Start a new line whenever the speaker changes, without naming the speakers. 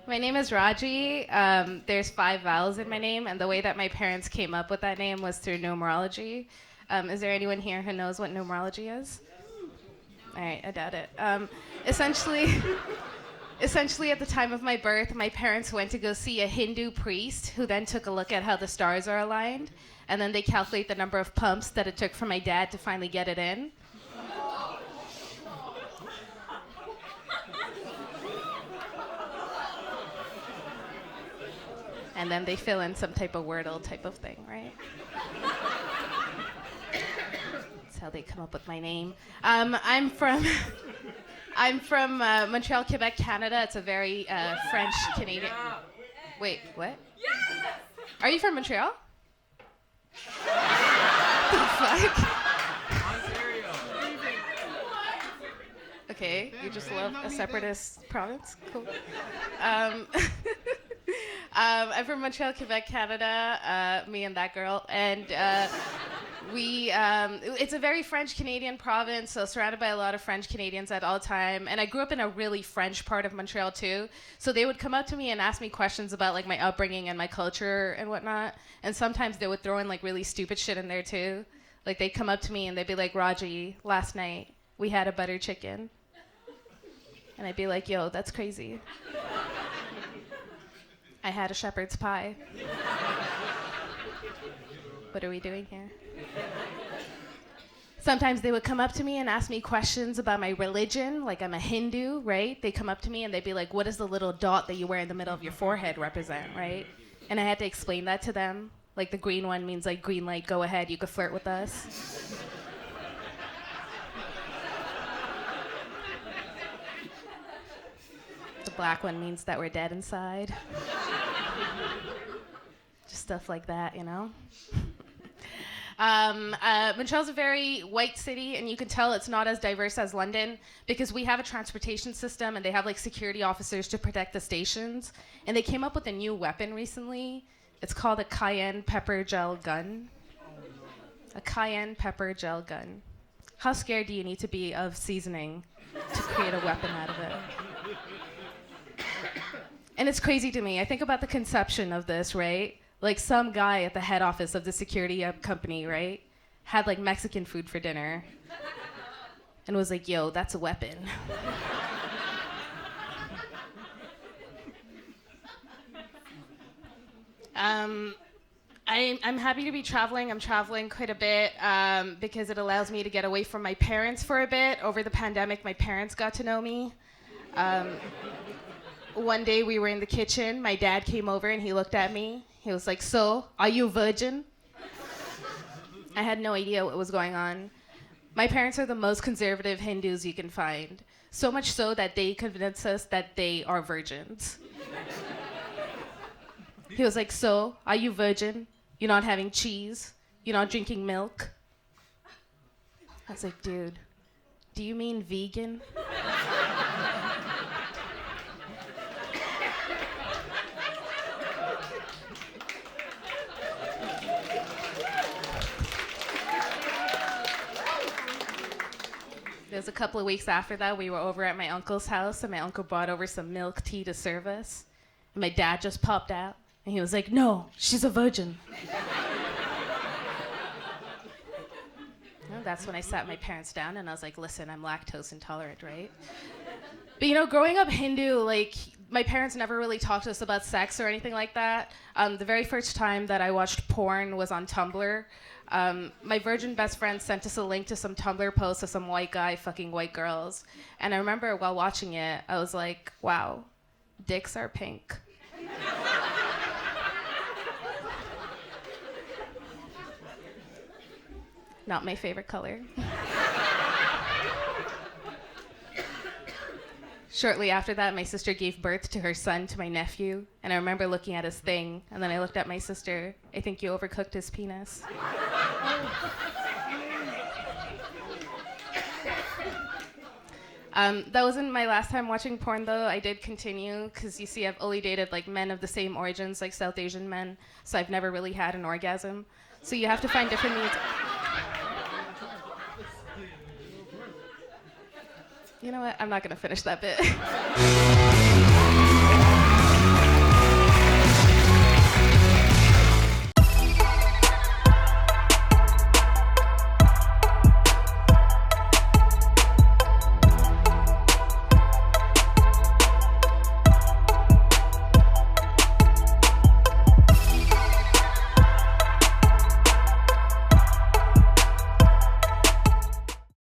My name is Raajie. There's 5 vowels in my name, and the way that my parents came up with that name was through numerology. Is there anyone here who knows what numerology is? All right, I doubt it. Essentially, essentially, at the time of my birth, my parents went to go see a Hindu priest who then took a look at how the stars are aligned, and then they calculate the number of pumps that it took for my dad to finally get it in. And then they fill in some type of wordle type of thing, right? That's how they come up with my name. I'm from Montreal, Quebec, Canada. It's a very French Canadian. Wait, what? Yes! Are you from Montreal? The fuck?
Ontario.
Okay, you just love a separatist province. Cool. I'm from Montreal, Quebec, Canada, me and that girl, and it's a very French-Canadian province, so surrounded by a lot of French Canadians at all time, and I grew up in a really French part of Montreal too, so they would come up to me and ask me questions about like my upbringing and my culture and whatnot, and sometimes they would throw in like really stupid shit in there too. Like they'd come up to me and they'd be like, Raajie, last night we had a butter chicken. And I'd be like, yo, that's crazy. I had a shepherd's pie. What are we doing here? Sometimes they would come up to me and ask me questions about my religion, like I'm a Hindu, right? They come up to me and they'd be like, what does the little dot that you wear in the middle of your forehead represent, right? And I had to explain that to them. Like the green one means like green light, go ahead, you could flirt with us. The black one means that we're dead inside. Just stuff like that, you know? Montreal's a very white city, and you can tell it's not as diverse as London because we have a transportation system and they have like security officers to protect the stations. And they came up with a new weapon recently. It's called a cayenne pepper gel gun. A cayenne pepper gel gun. How scared do you need to be of seasoning to create a weapon out of it? And it's crazy to me. I think about the conception of this, right? Like some guy at the head office of the security company, right? Had like Mexican food for dinner. And was like, yo, that's a weapon. I'm happy to be traveling. I'm traveling quite a bit because it allows me to get away from my parents for a bit. Over the pandemic, my parents got to know me. One day we were in the kitchen. My dad came over and he looked at me. He was like, so, are you a virgin? I had no idea what was going on. My parents are the most conservative Hindus you can find. So much so that they convinced us that they are virgins. He was like, so, are you virgin? You're not having cheese? You're not drinking milk? I was like, dude, do you mean vegan? It was a couple of weeks after that, we were over at my uncle's house, and my uncle brought over some milk tea to serve us. And my dad just popped out, and he was like, no, she's a virgin. Well, that's when I sat my parents down, and I was like, listen, I'm lactose intolerant, right? But you know, growing up Hindu, like, my parents never really talked to us about sex or anything like that. The very first time that I watched porn was on Tumblr. My virgin best friend sent us a link to some Tumblr posts of some white guy fucking white girls. And I remember while watching it, I was like, wow, dicks are pink. Not my favorite color. Shortly after that, my sister gave birth to her son, to my nephew, and I remember looking at his thing, and then I looked at my sister. I think you overcooked his penis. That wasn't my last time watching porn, though. I did continue, because you see, I've only dated like men of the same origins, like South Asian men, so I've never really had an orgasm. So you have to find different means. You know what? I'm not going to finish that bit.